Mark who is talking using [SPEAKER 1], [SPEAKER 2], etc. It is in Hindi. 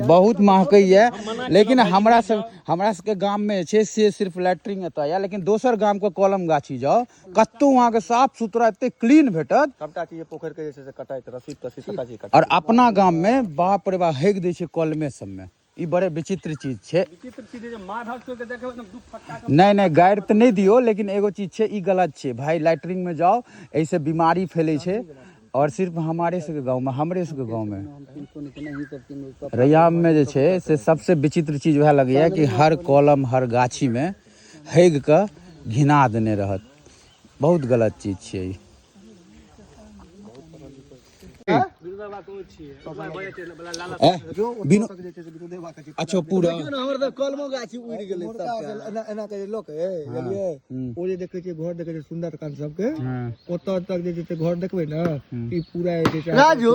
[SPEAKER 1] बहुत महकै है, लेकिन हमरा सबके गाम में छै से सिर्फ लैट्रिन एतऽ या, लेकिन दोसर गाम के कलम गाछी जाओ कतौ वहाँ के साफ सुथरा एते क्लीन भेटत,
[SPEAKER 2] सबटा चीज पोखर के जे छै से कटाइत रसीद सबटा चीज कटाइत।
[SPEAKER 1] और अपना गाम में बाप रे बा हेग दै छै कलमे सब में। ई बड़े विचित्र चीज छै। नहीं गाड़ि तो नहीं दियो, लेकिन एगो चीज छै ई गलत छै भाई, लैट्रिन में जाओ ऐसे बीमारी फैले छै। और सिर्फ हमारे सबके गांव में, हमरे सबके गांव में रैयाम में जे छै से सबसे विचित्र चीज वह लगैया कि हर कॉलम हर गाछी में हेग के घिना देने रहत। बहुत गलत चीज छै ई। अच्छा पूरा
[SPEAKER 2] हमर कलमो गाछी उड़ि गेलै सबटा एना के लोक बुझलियै। ओ जे देखै छै घर देखै छै सुंदर कांत सबके, ओतऽ तक जे छै घर देखबै ने ई पूरा जे छै राजू